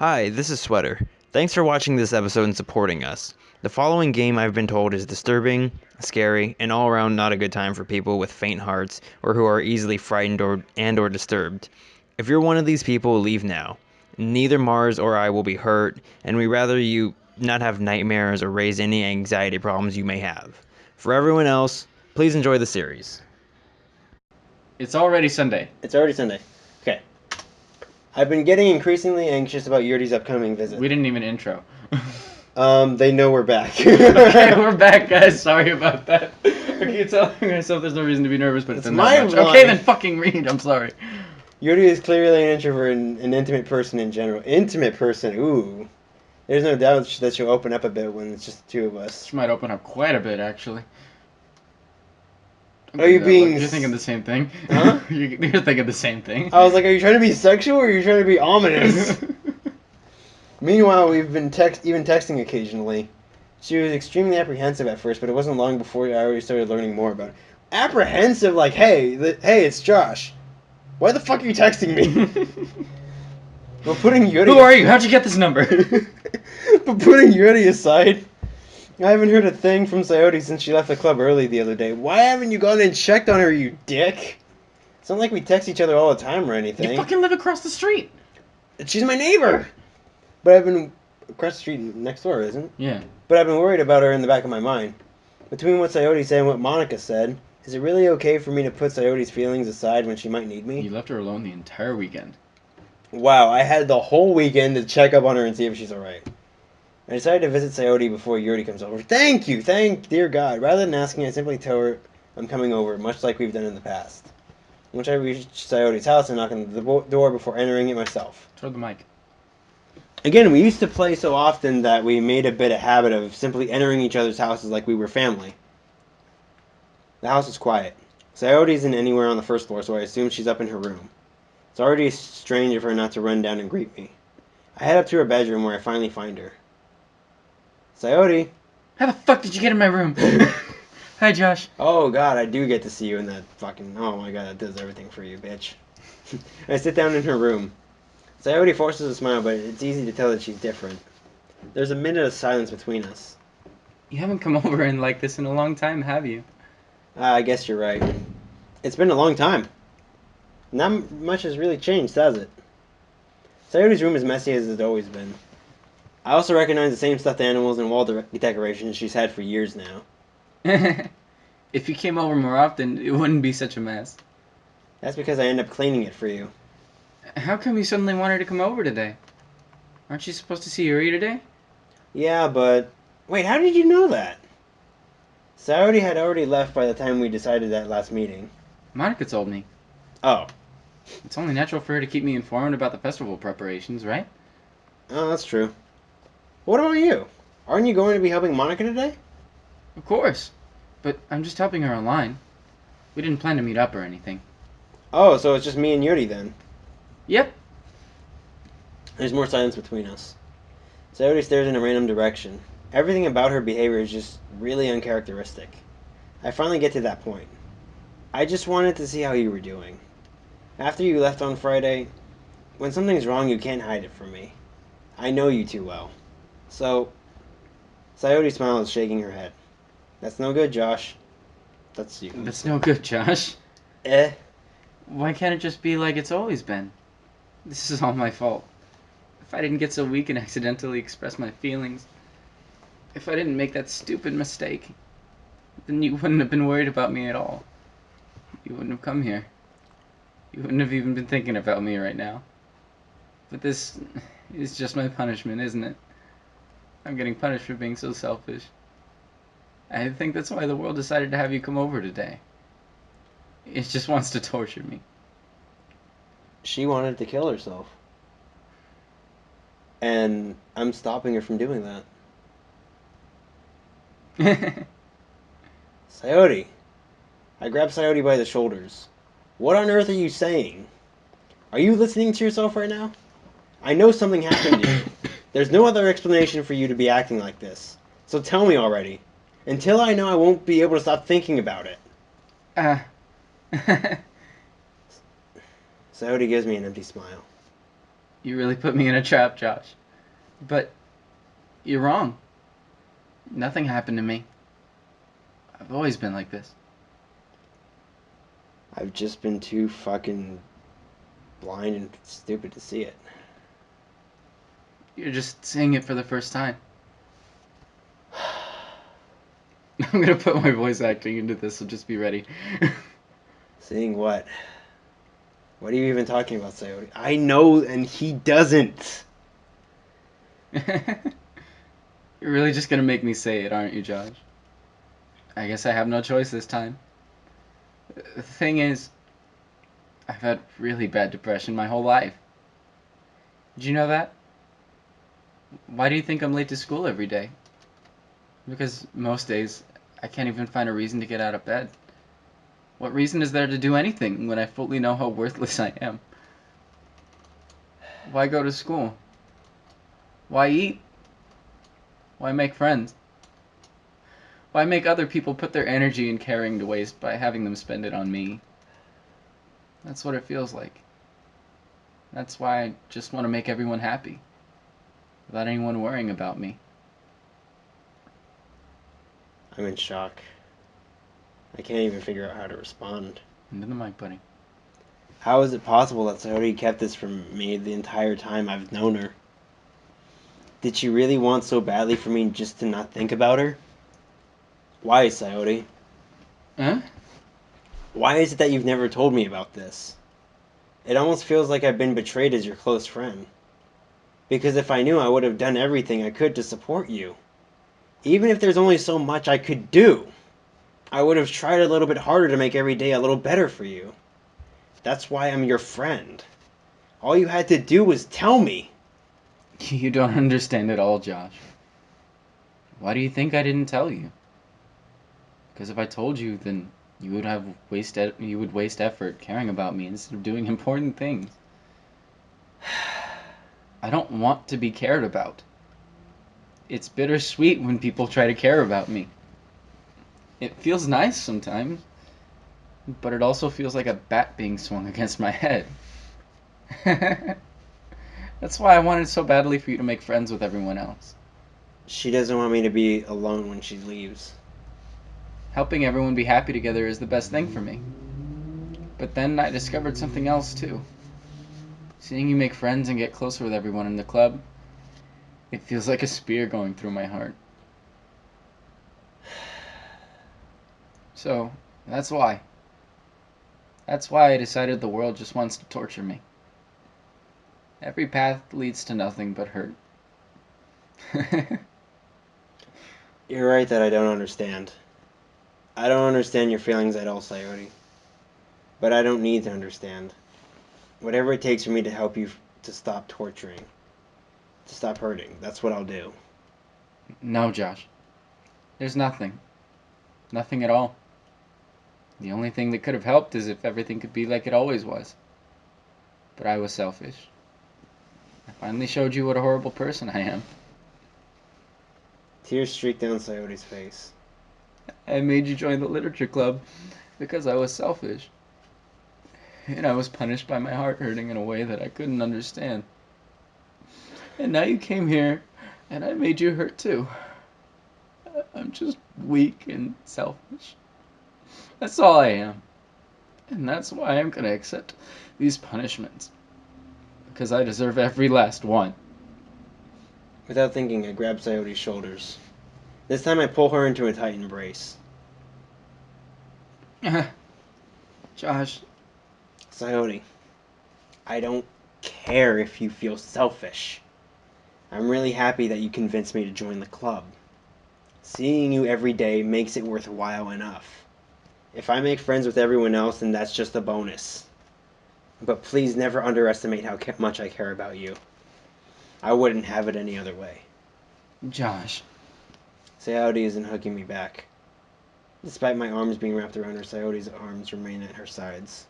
Hi, this is Sweater. Thanks for watching this episode and supporting us. The following game, I've been told, is disturbing, scary, and all around not a good time for people with faint hearts or who are easily frightened or disturbed. If you're one of these people, leave now. Neither Mars or I will be hurt, and we rather you not have nightmares or raise any anxiety problems you may have. For everyone else, please enjoy the series. It's already Sunday. It's already Sunday. Okay. I've been getting increasingly anxious about Yuri's upcoming visit. We didn't even intro. They know we're back. Okay, we're back, guys. Sorry about that. I keep telling myself there's no reason to be nervous, but it's not my much. line. Okay, then fucking read. I'm sorry. Yuri is clearly an introvert and an intimate person in general. Intimate person, ooh. There's no doubt that she'll open up a bit when it's just the two of us. She might open up quite a bit, actually. Are you being... You're thinking the same thing. Huh? You're thinking the same thing. I was like, are you trying to be sexual or are you trying to be ominous? Meanwhile, we've been even texting occasionally. She was extremely apprehensive at first, but it wasn't long before I already started learning more about it. Apprehensive? Like, hey, it's Josh. Why the fuck are you texting me? We're putting Yuri... Who are you? How'd you get this number? But putting Yuri aside, I haven't heard a thing from Sayori since she left the club early the other day. Why haven't you gone and checked on her, you dick? It's not like we text each other all the time or anything. You fucking live across the street. She's my neighbor! But I've been... Across the street next door, isn't it? Yeah. But I've been worried about her in the back of my mind. Between what Sayori said and what Monica said, is it really okay for me to put Sayori's feelings aside when she might need me? You left her alone the entire weekend. Wow, I had the whole weekend to check up on her and see if she's alright. I decided to visit Sayori before Yuri comes over. Thank you! Thank dear God. Rather than asking, I simply tell her I'm coming over, much like we've done in the past. Once I reach Sayori's house, I knock on the door before entering it myself. Toward the mic. Again, we used to play so often that we made a bit of habit of simply entering each other's houses like we were family. The house is quiet. Sayori isn't anywhere on the first floor, so I assume she's up in her room. It's already strange of her not to run down and greet me. I head up to her bedroom where I finally find her. Sayori! How the fuck did you get in my room? Hi, Josh. Oh God, I do get to see you in that fucking... Oh my God, that does everything for you, bitch. I sit down in her room. Sayori forces a smile, but it's easy to tell that she's different. There's a minute of silence between us. You haven't come over in like this in a long time, have you? I guess you're right. It's been a long time. Not much has really changed, has it? Sayori's room is messy as it's always been. I also recognize the same stuffed animals and wall decorations she's had for years now. If you came over more often, it wouldn't be such a mess. That's because I end up cleaning it for you. How come you suddenly wanted to come over today? Aren't you supposed to see Yuri today? Yeah, but... Wait, how did you know that? Sayori had already left by the time we decided that last meeting. Monica told me. Oh. It's only natural for her to keep me informed about the festival preparations, right? Oh, that's true. What about you? Aren't you going to be helping Monica today? Of course. But I'm just helping her online. We didn't plan to meet up or anything. Oh, so it's just me and Yuri then. Yep. There's more silence between us. Sayori stares in a random direction. Everything about her behavior is just really uncharacteristic. I finally get to that point. I just wanted to see how you were doing. After you left on Friday, when something's wrong, you can't hide it from me. I know you too well. So, Sayori smiles, shaking her head. That's no good, Josh. That's you. That's no good, Josh. Eh? Why can't it just be like it's always been? This is all my fault. If I didn't get so weak and accidentally express my feelings, if I didn't make that stupid mistake, then you wouldn't have been worried about me at all. You wouldn't have come here. You wouldn't have even been thinking about me right now. But this is just my punishment, isn't it? I'm getting punished for being so selfish. I think that's why the world decided to have you come over today. It just wants to torture me. She wanted to kill herself. And I'm stopping her from doing that. Sayori. I grab Sayori by the shoulders. What on earth are you saying? Are you listening to yourself right now? I know something happened to you. There's no other explanation for you to be acting like this. So tell me already. Until I know, I won't be able to stop thinking about it. Sayori gives me an empty smile. You really put me in a trap, Josh. But you're wrong. Nothing happened to me. I've always been like this. I've just been too fucking blind and stupid to see it. You're just seeing it for the first time. I'm gonna put my voice acting into this, so just be ready. Seeing what? What are you even talking about, Sayori? I know, and he doesn't. You're really just gonna make me say it, aren't you, Josh? I guess I have no choice this time. The thing is, I've had really bad depression my whole life. Did you know that? Why do you think I'm late to school every day? Because most days, I can't even find a reason to get out of bed. What reason is there to do anything when I fully know how worthless I am? Why go to school? Why eat? Why make friends? Why make other people put their energy and caring to waste by having them spend it on me? That's what it feels like. That's why I just want to make everyone happy, without anyone worrying about me. I'm in shock. I can't even figure out how to respond. Into the mic, buddy. How is it possible that Sayori kept this from me the entire time I've known her? Did she really want so badly for me just to not think about her? Why, Sayori? Huh? Why is it that you've never told me about this? It almost feels like I've been betrayed as your close friend. Because if I knew, I would have done everything I could to support you. Even if there's only so much I could do, I would have tried a little bit harder to make every day a little better for you. That's why I'm your friend. All you had to do was tell me. You don't understand at all, Josh. Why do you think I didn't tell you? Because if I told you, then you would waste effort caring about me instead of doing important things. I don't want to be cared about. It's bittersweet when people try to care about me. It feels nice sometimes, but it also feels like a bat being swung against my head. That's why I wanted so badly for you to make friends with everyone else. She doesn't want me to be alone when she leaves. Helping everyone be happy together is the best thing for me. But then I discovered something else too. Seeing you make friends and get closer with everyone in the club, it feels like a spear going through my heart. So, that's why. That's why I decided the world just wants to torture me. Every path leads to nothing but hurt. You're right that I don't understand. I don't understand your feelings at all, Sayori. But I don't need to understand. Whatever it takes for me to help you to stop torturing, to stop hurting, that's what I'll do. No, Josh. There's nothing. Nothing at all. The only thing that could have helped is if everything could be like it always was. But I was selfish. I finally showed you what a horrible person I am. Tears streak down Sayori's face. I made you join the literature club because I was selfish. And I was punished by my heart hurting in a way that I couldn't understand. And now you came here, and I made you hurt too. I'm just weak and selfish. That's all I am. And that's why I'm gonna accept these punishments. Because I deserve every last one. Without thinking, I grab Sayori's shoulders. This time I pull her into a tight embrace. Josh, Sayori, I don't care if you feel selfish. I'm really happy that you convinced me to join the club. Seeing you every day makes it worthwhile enough. If I make friends with everyone else, then that's just a bonus. But please never underestimate how much I care about you. I wouldn't have it any other way. Josh. Sayori isn't hugging me back. Despite my arms being wrapped around her, Sayori's arms remain at her sides.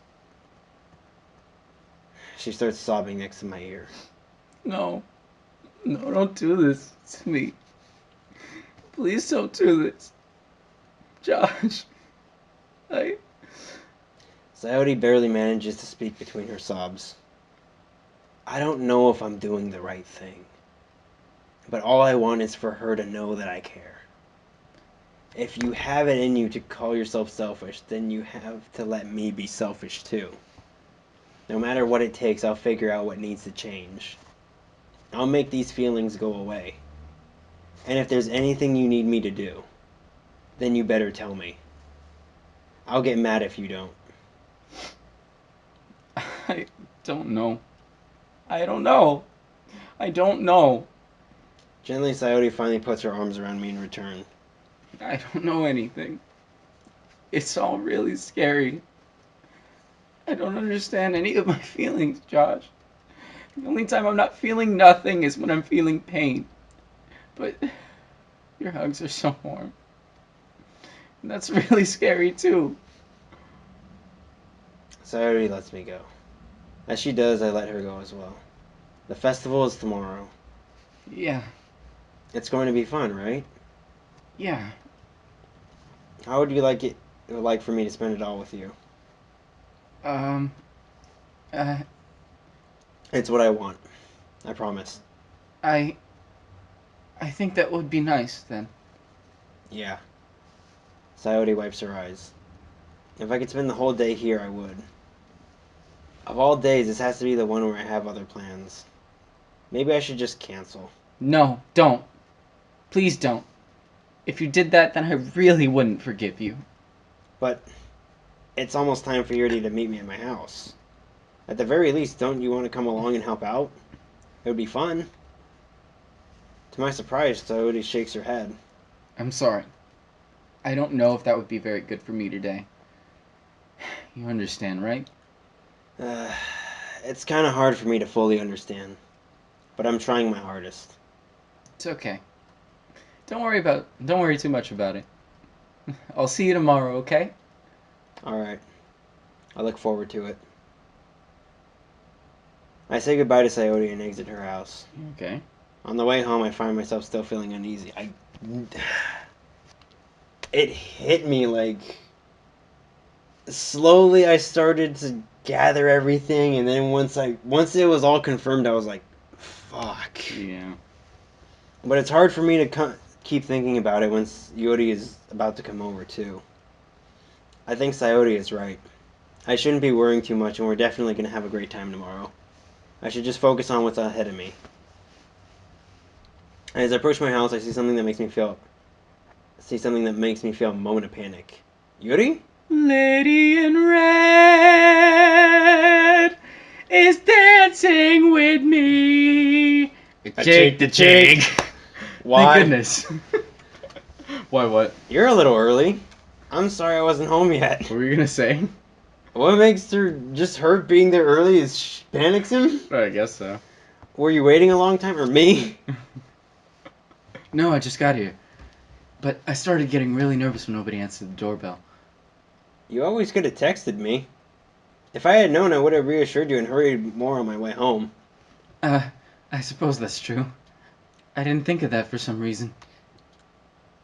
She starts sobbing next to my ear. No. No, don't do this to me. Please don't do this. Josh. Sayori barely manages to speak between her sobs. I don't know if I'm doing the right thing. But all I want is for her to know that I care. If you have it in you to call yourself selfish, then you have to let me be selfish too. No matter what it takes, I'll figure out what needs to change. I'll make these feelings go away. And if there's anything you need me to do, then you better tell me. I'll get mad if you don't. I don't know. I don't know. I don't know. Gently, Sayori finally puts her arms around me in return. I don't know anything. It's all really scary. I don't understand any of my feelings, Josh. The only time I'm not feeling nothing is when I'm feeling pain. But your hugs are so warm. And that's really scary, too. Sayori lets me go. As she does, I let her go as well. The festival is tomorrow. Yeah, It's going to be fun, right? yeah. How would you like for me to spend it all with you? Um, uh, It's what I want. I promise. I think that would be nice, then. Yeah. Sayori wipes her eyes. If I could spend the whole day here, I would. Of all days, this has to be the one where I have other plans. Maybe I should just cancel. No, don't. Please don't. If you did that, then I really wouldn't forgive you. But it's almost time for Yuri to meet me at my house. At the very least, don't you want to come along and help out? It would be fun. To my surprise, Sayori shakes her head. I'm sorry. I don't know if that would be very good for me today. You understand, right? Uh, it's kind of hard for me to fully understand, but I'm trying my hardest. It's okay. Don't worry too much about it. I'll see you tomorrow, okay? Alright, I look forward to it. I say goodbye to Sayori and exit her house. Okay. On the way home, I find myself still feeling uneasy. It hit me like slowly I started to gather everything, and then once it was all confirmed, I was like, fuck. Yeah. But it's hard for me to keep thinking about it once Yuri is about to come over too. I think Sayori is right. I shouldn't be worrying too much, and we're definitely going to have a great time tomorrow. I should just focus on what's ahead of me. As I approach my house, I see something that makes me feel a moment of panic. Yuri? Lady in red is dancing with me. Jake the Jake. Why? Thank goodness. Why, what? You're a little early. I'm sorry I wasn't home yet. What were you gonna say? What makes her being there early is panics him? I guess so. Were you waiting a long time, or me? No, I just got here. But I started getting really nervous when nobody answered the doorbell. You always could have texted me. If I had known, I would have reassured you and hurried more on my way home. I suppose that's true. I didn't think of that for some reason.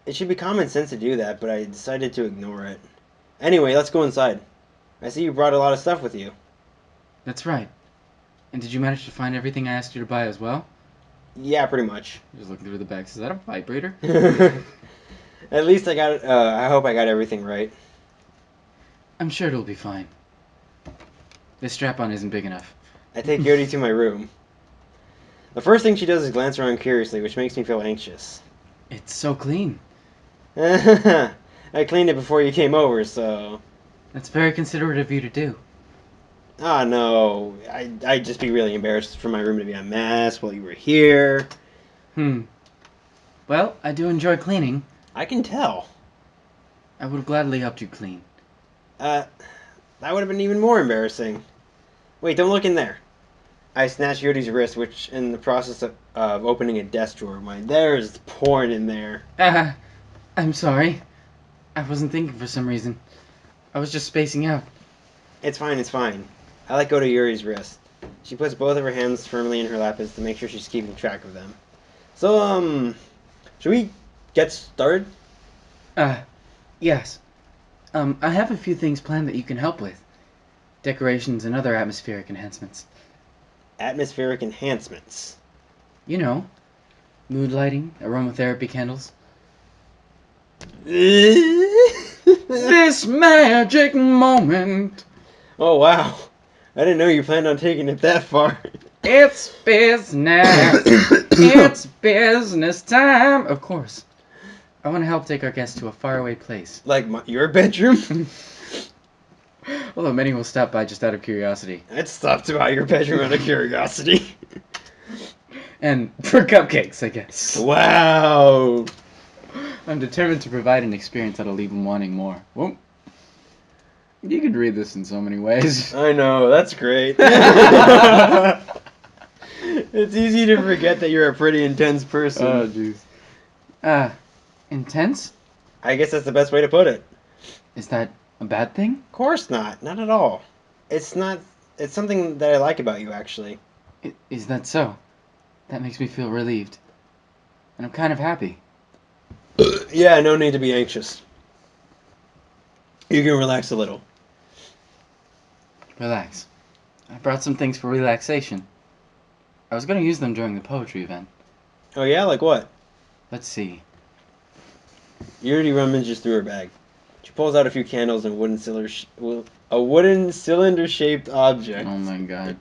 It should be common sense to do that, but I decided to ignore it. Anyway, let's go inside. I see you brought a lot of stuff with you. That's right. And did you manage to find everything I asked you to buy as well? Yeah, pretty much. Just looking through the bags. Is that a vibrator? At least I got. I hope I got everything right. I'm sure it'll be fine. This strap-on isn't big enough. I take Yuri to my room. The first thing she does is glance around curiously, which makes me feel anxious. It's so clean. I cleaned it before you came over, so... That's very considerate of you to do. Ah, no. I'd just be really embarrassed for my room to be a mess while you were here. Well, I do enjoy cleaning. I can tell. I would have gladly helped you clean. That would have been even more embarrassing. Wait, don't look in there. I snatched Yuri's wrist, which, in the process of opening a desk drawer, there's porn in there. I'm sorry. I wasn't thinking for some reason. I was just spacing out. It's fine, it's fine. I let go to Yuri's wrist. She puts both of her hands firmly in her lap as to make sure she's keeping track of them. So, should we get started? Yes. I have a few things planned that you can help with. Decorations and other atmospheric enhancements. Atmospheric enhancements. You know, mood lighting, aromatherapy candles. This magic moment. Oh, wow. I didn't know you planned on taking it that far. It's business. It's business time. Of course. I want to help take our guests to a faraway place. Like your bedroom? Although many will stop by just out of curiosity. I'd stop to buy your bedroom out of curiosity. And for cupcakes, I guess. Wow. I'm determined to provide an experience that'll leave them wanting more. Well, you could read this in so many ways. I know, that's great. It's easy to forget that you're a pretty intense person. Oh, jeez. Intense? I guess that's the best way to put it. Is that a bad thing? Of course not. Not at all. It's not. It's something that I like about you, actually. Is that so? That makes me feel relieved. And I'm kind of happy. Yeah, no need to be anxious. You can relax a little. Relax. I brought some things for relaxation. I was going to use them during the poetry event. Oh yeah, like what? Let's see. Yuri rummages through her bag. She pulls out a few candles and a wooden cylinder-shaped object. Oh my god.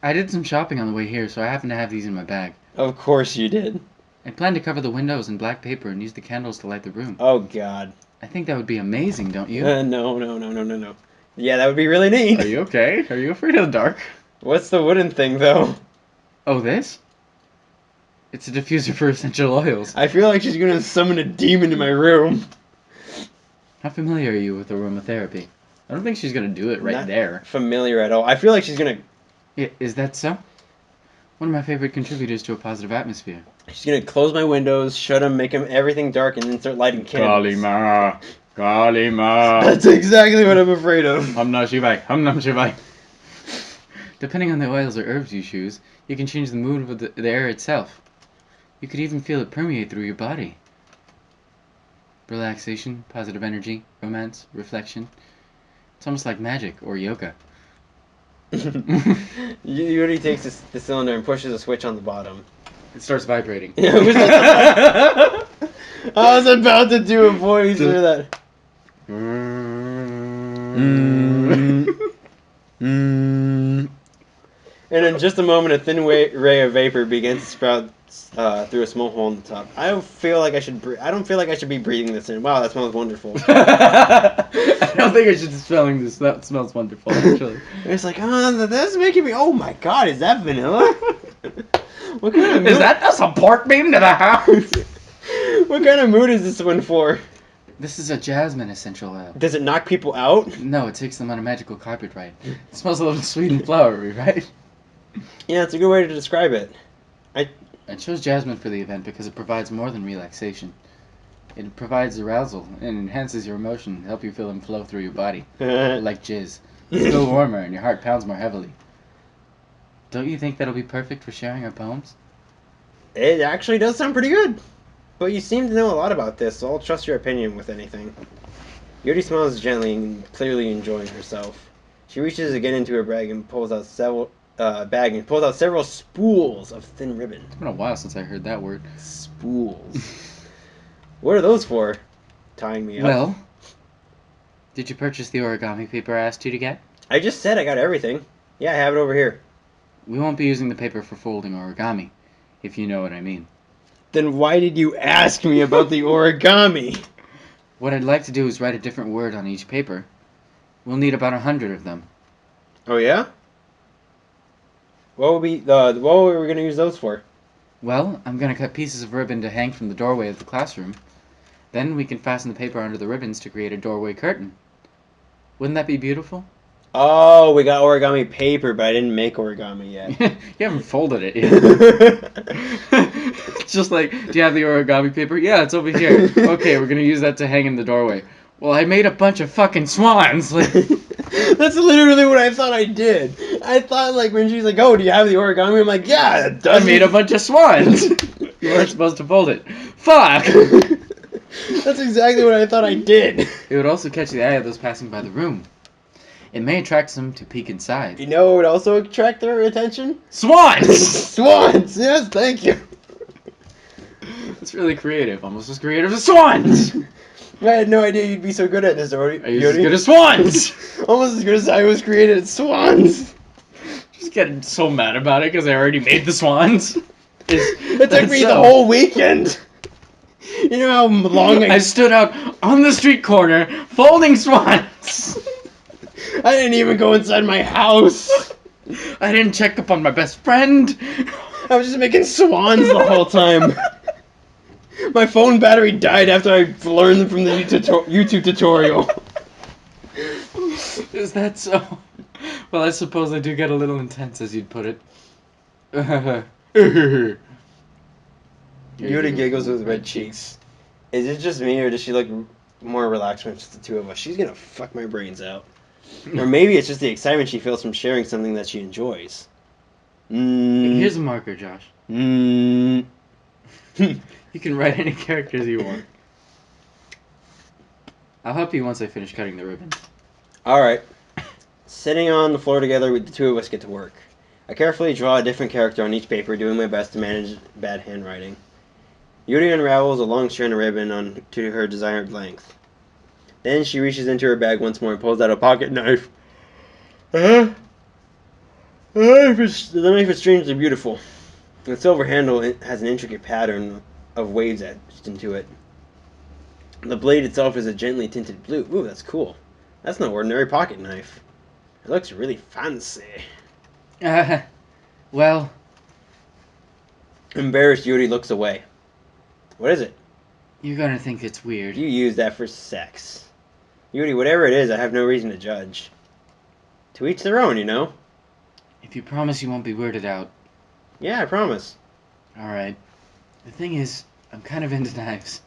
I did some shopping on the way here, so I happen to have these in my bag. Of course you did. I plan to cover the windows in black paper and use the candles to light the room. Oh god. I think that would be amazing, don't you? No. Yeah, that would be really neat. Are you okay? Are you afraid of the dark? What's the wooden thing, though? Oh, this? It's a diffuser for essential oils. I feel like she's gonna summon a demon in my room. How familiar are you with aromatherapy? I don't think she's gonna do it right Not there. familiar at all. I feel like she's gonna... Is that so? One of my favorite contributors to a positive atmosphere. She's gonna close my windows, shut them, make everything dark, and then start lighting candles. Kalima. That's exactly what I'm afraid of. Hum nam shivai. Depending on the oils or herbs you choose, you can change the mood of the air itself. You could even feel it permeate through your body. Relaxation, positive energy, romance, reflection. It's almost like magic or yoga. Yuri takes the cylinder and pushes a switch on the bottom. It starts vibrating. I was about to do a voice for that. And in just a moment, a thin ray of vapor begins to sprout through a small hole in the top. I don't feel like I should be breathing this in. Wow, that smells wonderful. I don't think I should be smelling this. That smells wonderful, actually. It's like, that's making me. Oh my god, is that vanilla? What kind of mood? Is that the support beam to the house? What kind of mood is this one for? This is a jasmine essential oil. Does it knock people out? No, it takes them on a magical carpet ride. It smells a little sweet and flowery, right? Yeah, it's a good way to describe it. I chose jasmine for the event because it provides more than relaxation. It provides arousal and enhances your emotion, help you feel them flow through your body. Like jizz. You feel warmer and your heart pounds more heavily. Don't you think that'll be perfect for sharing our poems? It actually does sound pretty good. But you seem to know a lot about this, so I'll trust your opinion with anything. Yuri smiles gently and clearly enjoying herself. She reaches again into her bag and pulls out several spools of thin ribbon. It's been a while since I heard that word. Spools. What are those for? Tying me up. Well, did you purchase the origami paper I asked you to get? I just said I got everything. Yeah, I have it over here. We won't be using the paper for folding origami, if you know what I mean. Then why did you ask me about the origami? What I'd like to do is write a different word on each paper. We'll need about 100 of them. Oh yeah? What were we gonna use those for? Well, I'm going to cut pieces of ribbon to hang from the doorway of the classroom. Then we can fasten the paper under the ribbons to create a doorway curtain. Wouldn't that be beautiful? Oh, we got origami paper, but I didn't make origami yet. You haven't folded it yet. Just like, do you have the origami paper? Yeah, it's over here. Okay, we're going to use that to hang in the doorway. Well, I made a bunch of fucking swans. That's literally what I thought I did. I thought, like, when she's like, oh, do you have the origami? I'm like, yeah, it does. I made a bunch of swans. You weren't supposed to fold it. Fuck! That's exactly what I thought I did. It would also catch the eye of those passing by the room. It may attract some to peek inside. You know what would also attract their attention? Swans! Swans! Yes, thank you. It's really creative. Almost as creative as swans! I had no idea you'd be so good at this, Yuri. Are you as good as swans? Almost as good as I was created at swans. Just getting so mad about it because I already made the swans. It took me the whole weekend. You know how long I stood out on the street corner folding swans. I didn't even go inside my house. I didn't check up on my best friend. I was just making swans the whole time. My phone battery died after I learned them from the YouTube tutorial. Is that so? Well, I suppose I do get a little intense, as you'd put it. Yuri giggles with red cheeks. Is it just me, or does she look more relaxed when it's just the two of us? She's gonna fuck my brains out. Or maybe it's just the excitement she feels from sharing something that she enjoys. Here's a marker, Josh. You can write any characters you want. I'll help you once I finish cutting the ribbon. Alright. Sitting on the floor together, the two of us get to work. I carefully draw a different character on each paper, doing my best to manage bad handwriting. Yuri unravels a long strand of ribbon to her desired length. Then she reaches into her bag once more and pulls out a pocket knife. The knife is strangely beautiful. The silver handle has an intricate pattern of waves etched into it. The blade itself is a gently tinted blue. Ooh, that's cool. That's no ordinary pocket knife. It looks really fancy. Well... Embarrassed, Yuri looks away. What is it? You're gonna think it's weird. You use that for sex. Yuri, whatever it is, I have no reason to judge. To each their own, you know? If you promise you won't be weirded out. Yeah, I promise. Alright. The thing is, I'm kind of into knives.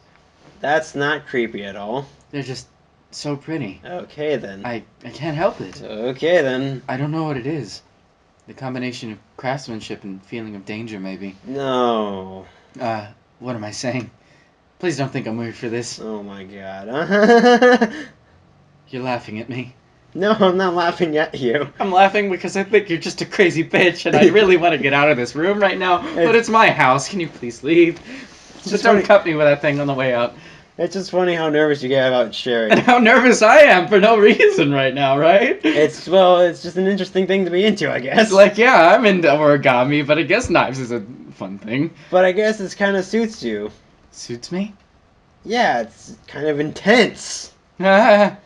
That's not creepy at all. They're just so pretty. Okay, then. I can't help it. Okay, then. I don't know what it is. The combination of craftsmanship and feeling of danger, maybe. No. What am I saying? Please don't think I'm weird for this. Oh my god. You're laughing at me. No, I'm not laughing at you. I'm laughing because I think you're just a crazy bitch and I really want to get out of this room right now, but it's my house. Can you please leave? Just don't cut me with that thing on the way out. It's just funny how nervous you get about sharing. And how nervous I am for no reason right now, right? It's just an interesting thing to be into, I guess. Like, yeah, I'm into origami, but I guess knives is a fun thing. But I guess it kind of suits you. Suits me? Yeah, it's kind of intense. It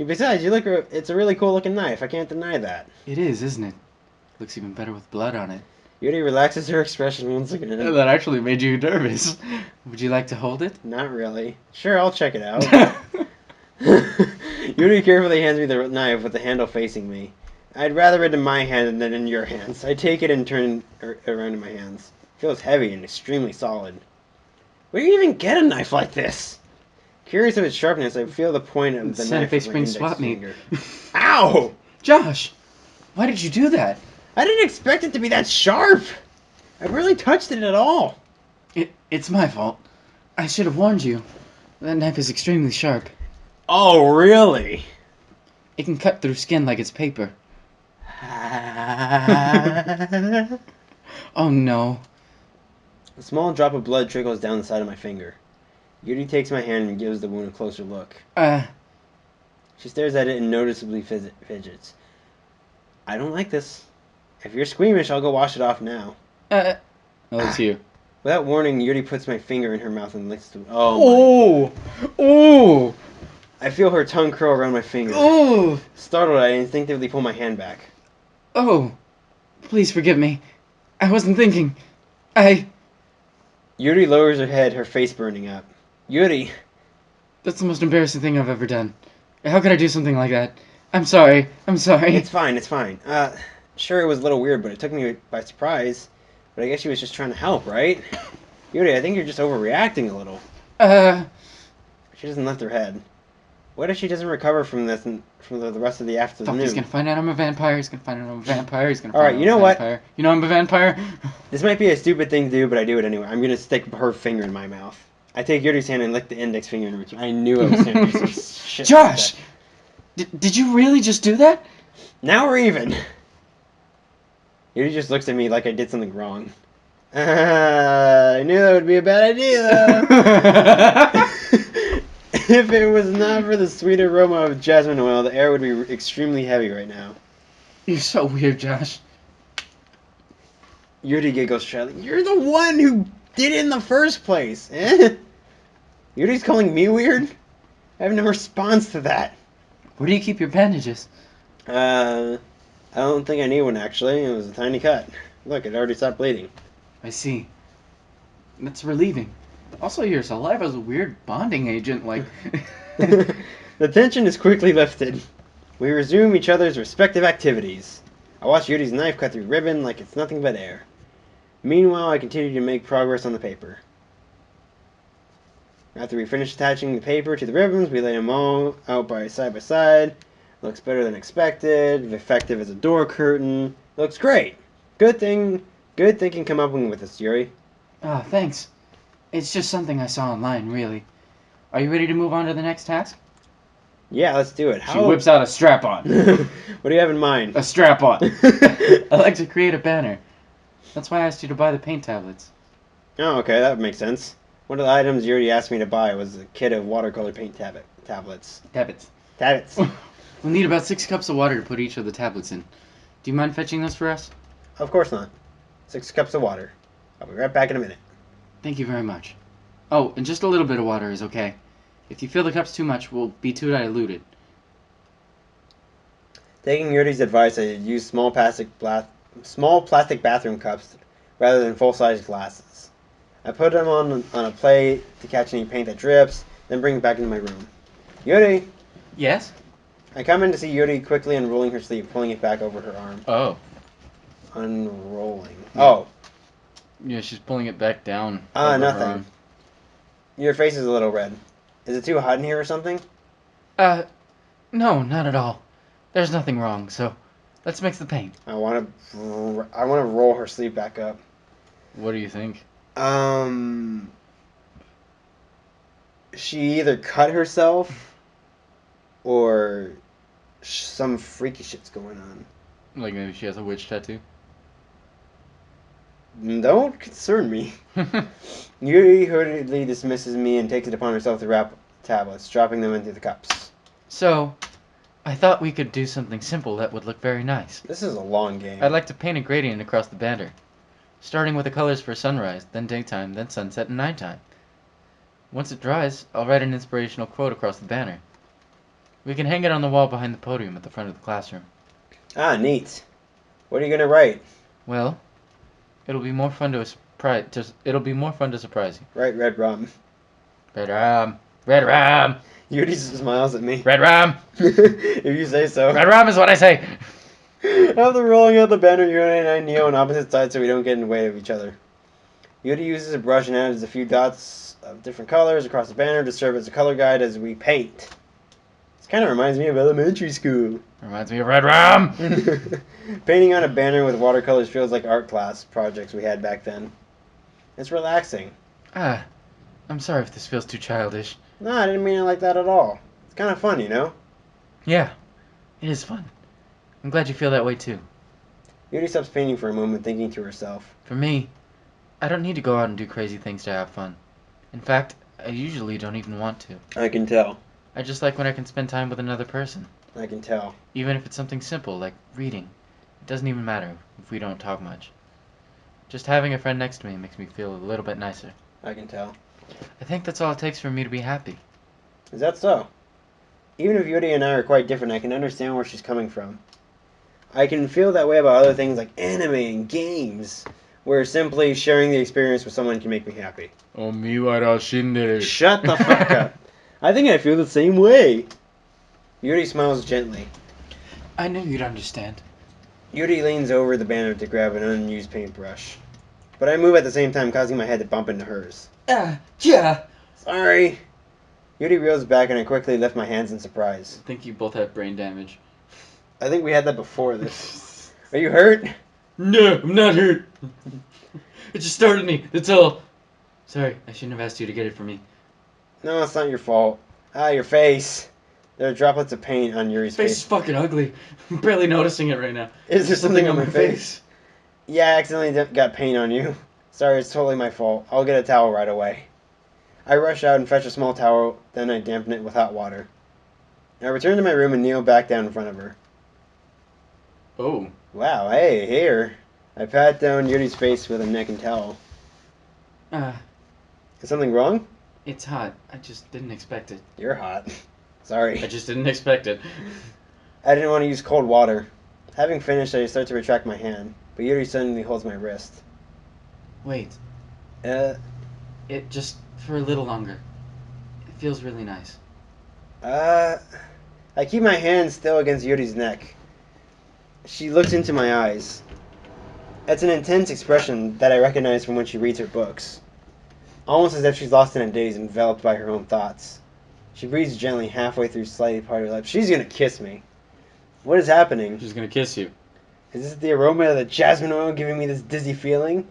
Besides, it's a really cool looking knife. I can't deny that. is, isn't it? Looks even better with blood on it. Yuri relaxes her expression once again. That actually made you nervous. Would you like to hold it? Not really. Sure, I'll check it out. Yuri carefully hands me the knife with the handle facing me. I'd rather it in my hand than in your hands. I take it and turn it around in my hands. It feels heavy and extremely solid. Where do you even get a knife like this? Curious of its sharpness, I feel the point of the Santa knife Fe with my Springs index swap meet. finger. Ow! Josh! Why did you do that? I didn't expect it to be that sharp! I barely touched it at all. It's my fault. I should have warned you. That knife is extremely sharp. Oh, really? It can cut through skin like it's paper. Oh no. A small drop of blood trickles down the side of my finger. Yuri takes my hand and gives the wound a closer look. She stares at it and noticeably fidgets. I don't like this. If you're squeamish, I'll go wash it off now. Oh, it's you. Without warning, Yuri puts my finger in her mouth and licks the... Oh, Oh! I feel her tongue curl around my finger. Oh! Startled, I instinctively pull my hand back. Oh! Please forgive me. I wasn't thinking. Yuri lowers her head, her face burning up. Yuri! That's the most embarrassing thing I've ever done. How could I do something like that? I'm sorry. It's fine. Sure, it was a little weird, but it took me by surprise. But I guess she was just trying to help, right? Yuri, I think you're just overreacting a little. She doesn't lift her head. What if she doesn't recover from this and from the rest of the afternoon? He's gonna find out I'm a vampire. He's gonna find out I'm a vampire. He's gonna All find right, out you know I'm a what? vampire. You know I'm a vampire? This might be a stupid thing to do, but I do it anyway. I'm gonna stick her finger in my mouth. I take Yuri's hand and lick the index finger in return. I knew I was gonna do some shit. Josh! Did you really just do that? Now we're even. Yuri just looks at me like I did something wrong. I knew that would be a bad idea. If it was not for the sweet aroma of jasmine oil, the air would be extremely heavy right now. You're so weird, Josh. Yuri giggles shyly. You're the one who did it in the first place, eh? Yuri's calling me weird? I have no response to that. Where do you keep your bandages? I don't think I need one actually. It was a tiny cut. Look, it already stopped bleeding. I see. That's relieving. Also, your saliva is a weird bonding agent, like... The tension is quickly lifted. We resume each other's respective activities. I watch Yuri's knife cut through ribbon like it's nothing but air. Meanwhile, I continue to make progress on the paper. After we finish attaching the paper to the ribbons, we lay them all out by side. Looks better than expected. Effective as a door curtain. Looks great. Good thinking come up with this, Yuri. Ah, thanks. It's just something I saw online, really. Are you ready to move on to the next task? Yeah, let's do it. She whips out a strap-on. What do you have in mind? A strap-on. I like to create a banner. That's why I asked you to buy the paint tablets. Oh, okay, that makes sense. One of the items Yuri asked me to buy was a kit of watercolor paint tablets. Tablets. Tablets. We'll need about 6 cups of water to put each of the tablets in. Do you mind fetching those for us? Of course not. 6 cups of water. I'll be right back in a minute. Thank you very much. Oh, and just a little bit of water is okay. If you feel the cup's too much, we'll be too diluted. Taking Yuri's advice, I used small plastic bathroom cups rather than full-size glasses. I put them on a plate to catch any paint that drips, then bring it back into my room. Yuri! Yes? I come in to see Yuri quickly unrolling her sleeve, pulling it back over her arm. Oh. Unrolling. Yeah. Oh. Yeah, she's pulling it back down. Nothing. Your face is a little red. Is it too hot in here or something? No, not at all. There's nothing wrong, so let's mix the paint. I want to roll her sleeve back up. What do you think? She either cut herself or some freaky shit's going on. Like maybe she has a witch tattoo? Don't concern me. Yuri hurriedly dismisses me and takes it upon herself to wrap tablets, dropping them into the cups. So, I thought we could do something simple that would look very nice. This is a long game. I'd like to paint a gradient across the banner, starting with the colors for sunrise, then daytime, then sunset and nighttime. Once it dries, I'll write an inspirational quote across the banner. We can hang it on the wall behind the podium at the front of the classroom. Ah, neat. What are you gonna write? Well, it'll be more fun to surprise you. Write red rum. Red rum. Red rum. Yuri smiles at me. Red rum. If you say so. Red rum is what I say. After rolling out the banner, Yuri and I kneel on opposite sides so we don't get in the way of each other. Yuri uses a brush and adds a few dots of different colors across the banner to serve as a color guide as we paint. This kind of reminds me of elementary school. Reminds me of Red Rum. Painting on a banner with watercolors feels like art class projects we had back then. It's relaxing. I'm sorry if this feels too childish. No, I didn't mean it like that at all. It's kind of fun, you know? Yeah, it is fun. I'm glad you feel that way too. Yuri stops painting for a moment, thinking to herself. For me, I don't need to go out and do crazy things to have fun. In fact, I usually don't even want to. I can tell. I just like when I can spend time with another person. I can tell. Even if it's something simple, like reading. It doesn't even matter if we don't talk much. Just having a friend next to me makes me feel a little bit nicer. I can tell. I think that's all it takes for me to be happy. Is that so? Even if Yuri and I are quite different, I can understand where she's coming from. I can feel that way about other things like anime and games, where simply sharing the experience with someone can make me happy. Shut the fuck up. I think I feel the same way. Yuri smiles gently. I knew you'd understand. Yuri leans over the banner to grab an unused paintbrush. But I move at the same time, causing my head to bump into hers. Yeah. Sorry. Yuri reels back and I quickly lift my hands in surprise. I think you both have brain damage. I think we had that before this. Are you hurt? No, I'm not hurt. It just startled me, that's all. Sorry, I shouldn't have asked you to get it for me. No, it's not your fault. Ah, your face. There are droplets of paint on Yuri's His face is face. fucking ugly. I'm barely noticing it right now. Is there There's something on my face? Yeah, I accidentally got paint on you. Sorry, it's totally my fault. I'll get a towel right away. I rush out and fetch a small towel, then I dampen it with hot water. I return to my room and kneel back down in front of her. Oh. Wow, hey, here. I pat down Yuri's face with a neck and towel. Is something wrong? It's hot. I just didn't expect it. You're hot. Sorry. I just didn't expect it. I didn't want to use cold water. Having finished, I start to retract my hand, but Yuri suddenly holds my wrist. Wait. It just for a little longer. It feels really nice. I keep my hand still against Yuri's neck. She looks into my eyes. It's an intense expression that I recognize from when she reads her books. Almost as if she's lost in a daze, enveloped by her own thoughts. She breathes gently halfway through slightly parted lips. She's gonna kiss me. What is happening? She's gonna kiss you. Is this the aroma of the jasmine oil giving me this dizzy feeling?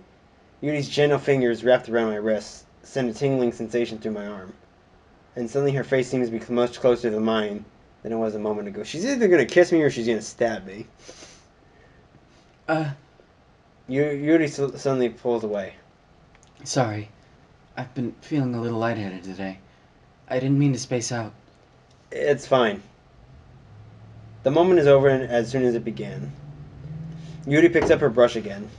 Yuri's gentle fingers wrapped around my wrists send a tingling sensation through my arm. And suddenly her face seems to be much closer to mine than it was a moment ago. She's either gonna kiss me or she's gonna stab me. Yuri suddenly pulls away. Sorry. I've been feeling a little lightheaded today. I didn't mean to space out. It's fine. The moment is over as soon as it began. Yuri picks up her brush again,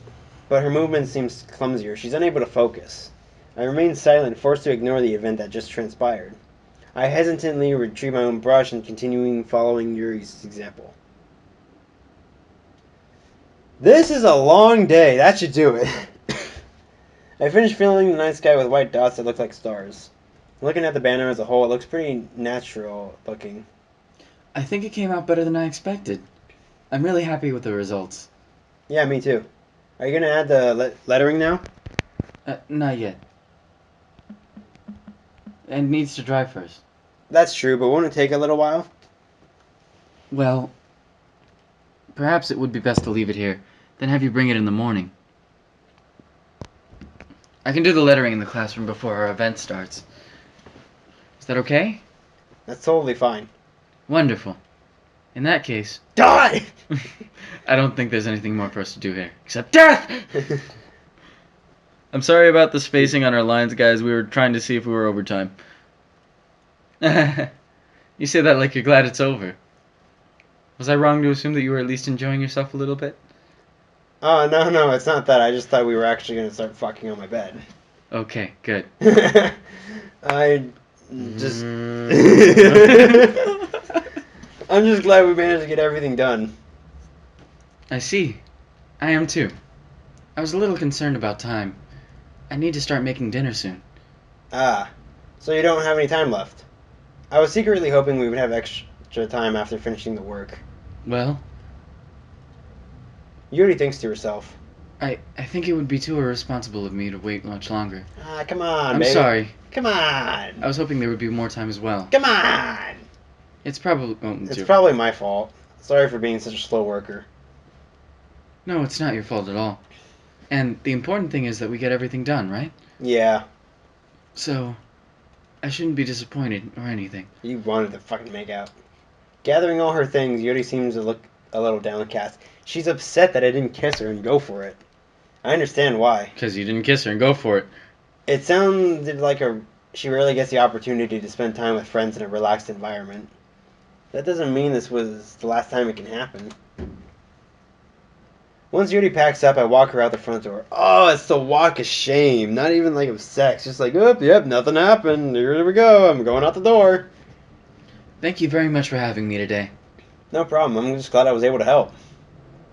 but her movement seems clumsier. She's unable to focus. I remain silent, forced to ignore the event that just transpired. I hesitantly retrieve my own brush and continuing following Yuri's example. This is a long day. That should do it. I finished filling the night sky with white dots that look like stars. Looking at the banner as a whole, it looks pretty natural looking. I think it came out better than I expected. I'm really happy with the results. Yeah, me too. Are you going to add the lettering now? Not yet. It needs to dry first. That's true, but won't it take a little while? Well, perhaps it would be best to leave it here, then have you bring it in the morning. I can do the lettering in the classroom before our event starts. Is that okay? That's totally fine. Wonderful. In that case... Die! I don't think there's anything more for us to do here, except death! I'm sorry about the spacing on our lines, guys. We were trying to see if we were over time. You say that like you're glad it's over. Was I wrong to assume that you were at least enjoying yourself a little bit? Oh, no, it's not that. I just thought we were actually going to start fucking on my bed. Okay, good. I just... I'm just glad we managed to get everything done. I see. I am too. I was a little concerned about time. I need to start making dinner soon. Ah, so you don't have any time left. I was secretly hoping we would have extra time after finishing the work. Well, Yuri thinks to herself. I think it would be too irresponsible of me to wait much longer. Ah, come on, I'm baby. sorry. Come on. I was hoping there would be more time as well. Come on. It's probably... It's probably my fault. Sorry for being such a slow worker. No, it's not your fault at all. And the important thing is that we get everything done, right? Yeah. So, I shouldn't be disappointed or anything. You wanted to fucking make out. Gathering all her things, Yuri seems to look a little downcast. She's upset that I didn't kiss her and go for it. I understand why. Because you didn't kiss her and go for it. It sounded like she rarely gets the opportunity to spend time with friends in a relaxed environment. That doesn't mean this was the last time it can happen. Once Yuri packs up, I walk her out the front door. Oh, it's the walk of shame. Not even like of sex. Just like, oh, yep, nothing happened. Here we go. I'm going out the door. Thank you very much for having me today. No problem. I'm just glad I was able to help.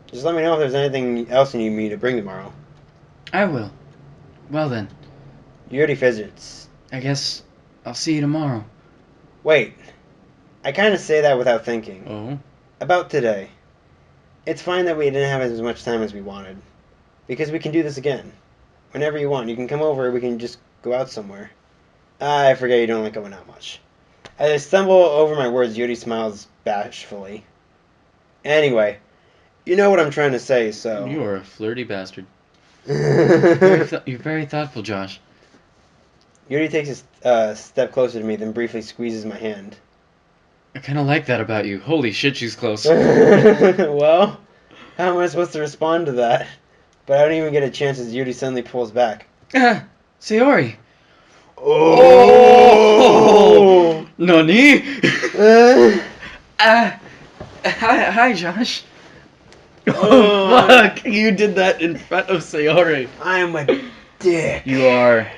Just let me know if there's anything else you need me to bring tomorrow. I will. Well then. Yuri fidgets. I guess I'll see you tomorrow. Wait. I kind of say that without thinking. Oh? About today. It's fine that we didn't have as much time as we wanted. Because we can do this again. Whenever you want. You can come over, we can just go out somewhere. I forget you don't like going out much. As I stumble over my words, Yuri smiles bashfully. Anyway, you know what I'm trying to say, so... You are a flirty bastard. You're very thoughtful, Josh. Yuri takes a step closer to me, then briefly squeezes my hand. I kind of like that about you. Holy shit, she's close. Well, how am I supposed to respond to that? But I don't even get a chance as Yuri suddenly pulls back. Sayori. Oh! Nani? Uh, Hi, Josh. Oh, Oh. fuck. You did that in front of Sayori. I am a dick. You are.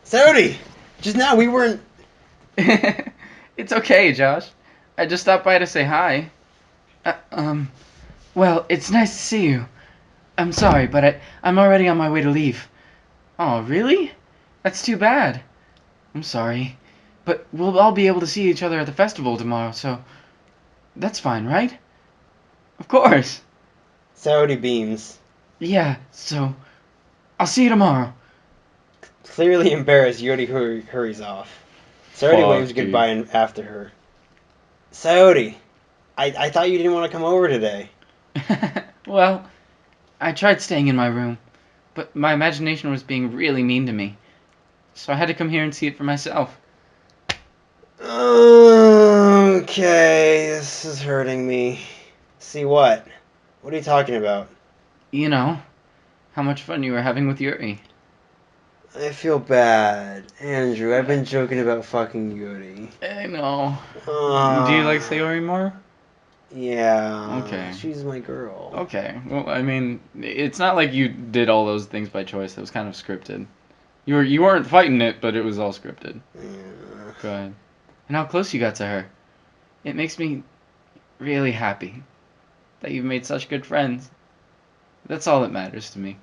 Sayori! Just now we weren't. It's okay, Josh. I just stopped by to say hi. Well, it's nice to see you. I'm sorry, but I'm already on my way to leave. Oh, really? That's too bad. I'm sorry. But we'll all be able to see each other at the festival tomorrow, so that's fine, right? Of course. Sayori beams. Yeah, so I'll see you tomorrow. Clearly embarrassed, Yuri hurries off. Sayori waves goodbye after her. Sayori, I thought you didn't want to come over today. Well, I tried staying in my room, but my imagination was being really mean to me. So I had to come here and see it for myself. Okay, this is hurting me. See what? What are you talking about? You know, how much fun you were having with Yuri. I feel bad. Andrew, I've been joking about fucking Yuri. I know. Ah. Do you like Sayori more? Yeah. Okay. She's my girl. Okay. Well, I mean, it's not like you did all those things by choice. It was kind of scripted. You weren't fighting it, but it was all scripted. Yeah. Go ahead. And how close you got to her. It makes me really happy that you've made such good friends. That's all that matters to me.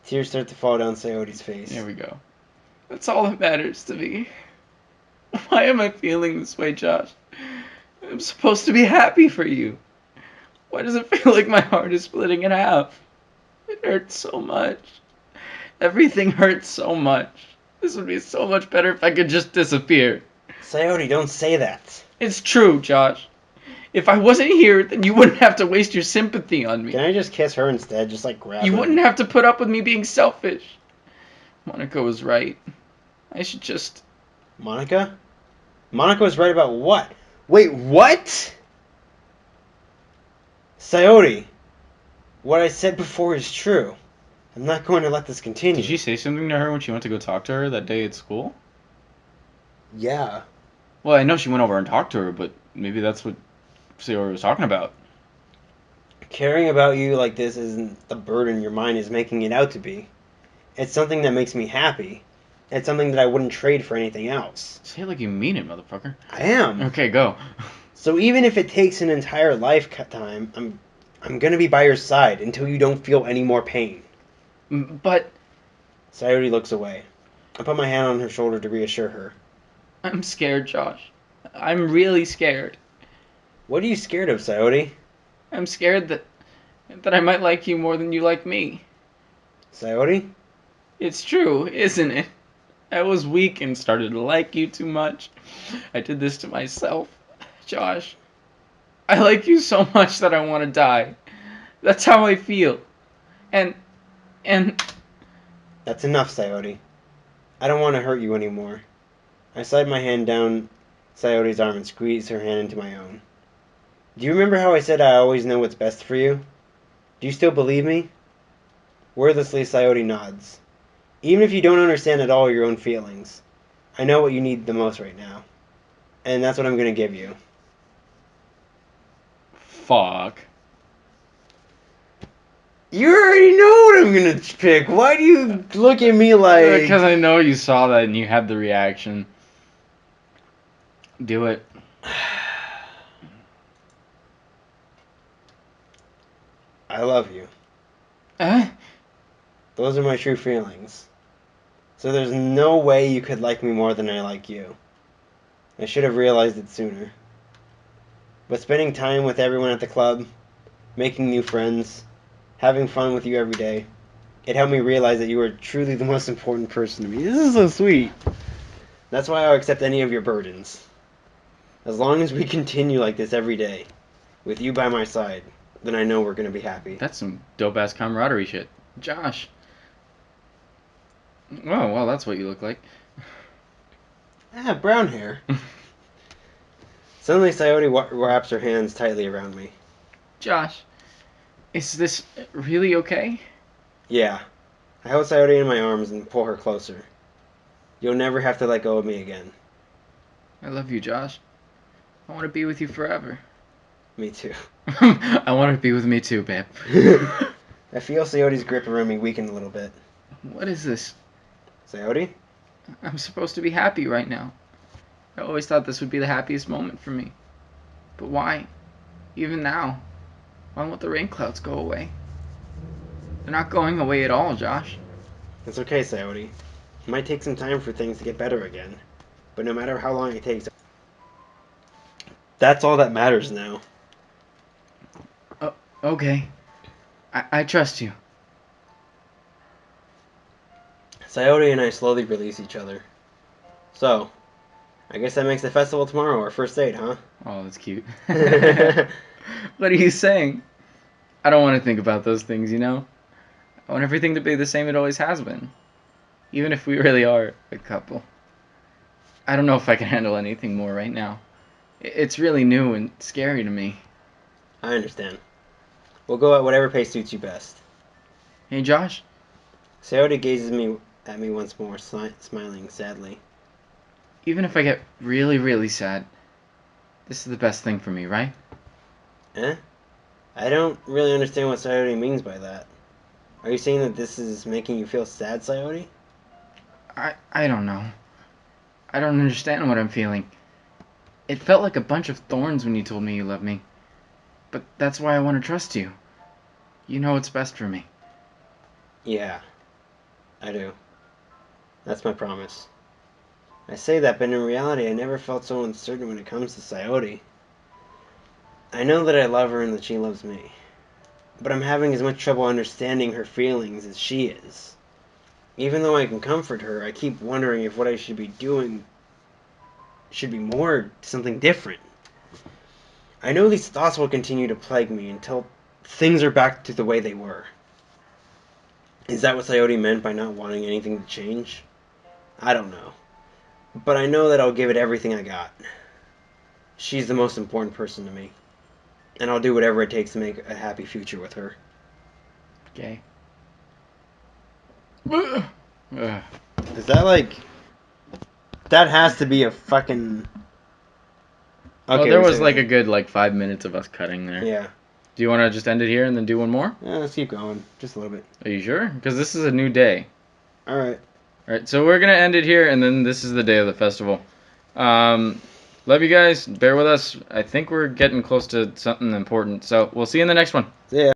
Tears start to fall down Sayori's face. Here we go. That's all that matters to me. Why am I feeling this way, Josh? I'm supposed to be happy for you. Why does it feel like my heart is splitting in half? It hurts so much. Everything hurts so much. This would be so much better if I could just disappear. Sayori, don't say that. It's true, Josh. If I wasn't here, then you wouldn't have to waste your sympathy on me. Can I just kiss her instead? Just like grab her? You wouldn't have to put up with me being selfish. Monica was right. I should just... Monica? Monica was right about what? Wait, what? Sayori, what I said before is true. I'm not going to let this continue. Did you say something to her when she went to go talk to her that day at school? Yeah. Well, I know she went over and talked to her, but maybe that's what Sayori was talking about. Caring about you like this isn't the burden your mind is making it out to be. It's something that makes me happy. It's something that I wouldn't trade for anything else. Say it like you mean it, motherfucker. I am. Okay, go. So even if it takes an entire lifetime, I'm gonna be by your side until you don't feel any more pain. But Sayori looks away. I put my hand on her shoulder to reassure her. I'm scared, Josh. I'm really scared. What are you scared of, Sayori? I'm scared that I might like you more than you like me. Sayori? It's true, isn't it? I was weak and started to like you too much. I did this to myself. Josh, I like you so much that I want to die. That's how I feel. And That's enough, Sayori. I don't want to hurt you anymore. I slide my hand down Sayori's arm and squeeze her hand into my own. Do you remember how I said I always know what's best for you? Do you still believe me? Wordlessly, Sayori nods. Even if you don't understand at all your own feelings, I know what you need the most right now. And that's what I'm going to give you. fuck. You already know what I'm going to pick. Why do you look at me like... Because I know you saw that and you had the reaction. Do it. I love you. Those are my true feelings. So there's no way you could like me more than I like you. I should have realized it sooner. But spending time with everyone at the club, making new friends, having fun with you every day, it helped me realize that you are truly the most important person to me. This is so sweet. That's why I'll accept any of your burdens. As long as we continue like this every day, with you by my side, then I know we're going to be happy. That's some dope-ass camaraderie shit. Josh. Oh, well, that's what you look like. I have brown hair. Suddenly, Sayori wraps her hands tightly around me. Josh, is this really okay? Yeah. I hold Sayori in my arms and pull her closer. You'll never have to let go of me again. I love you, Josh. I want to be with you forever. Me too. I want to be with me too, babe. I feel Sayori's grip around me weaken a little bit. What is this? Sayori? I'm supposed to be happy right now. I always thought this would be the happiest moment for me. But why? Even now? Why won't the rain clouds go away? They're not going away at all, Josh. It's okay, Sayori. It might take some time for things to get better again. But no matter how long it takes, that's all that matters now. Okay. I trust you. Sayori and I slowly release each other. So, I guess that makes the festival tomorrow our first date, huh? Oh, that's cute. What are you saying? I don't want to think about those things, you know? I want everything to be the same it always has been. Even if we really are a couple. I don't know if I can handle anything more right now. It's really new and scary to me. I understand. We'll go at whatever pace suits you best. Hey, Josh? Sayori gazes at me once more, smiling sadly. Even if I get really, really sad, this is the best thing for me, right? Eh? I don't really understand what Sayori means by that. Are you saying that this is making you feel sad, Sayori? I don't know. I don't understand what I'm feeling. It felt like a bunch of thorns when you told me you love me. But that's why I want to trust you. You know what's best for me. Yeah, I do. That's my promise. I say that, but in reality, I never felt so uncertain when it comes to Sayori. I know that I love her and that she loves me. But I'm having as much trouble understanding her feelings as she is. Even though I can comfort her, I keep wondering if what I should be doing should be more something different. I know these thoughts will continue to plague me until things are back to the way they were. Is that what Sayori meant by not wanting anything to change? I don't know. But I know that I'll give it everything I got. She's the most important person to me. And I'll do whatever it takes to make a happy future with her. Okay. Is that like... That has to be a fucking... Well, Okay, there we was said like a that. good 5 minutes of us cutting there. Yeah. Do you want to just end it here and then do one more? Yeah, let's keep going. Just a little bit. Are you sure? Because this is a new day. Alright. Alright, so we're going to end it here, and then this is the day of the festival. Love you guys. Bear with us. I think we're getting close to something important. So we'll see you in the next one. See ya.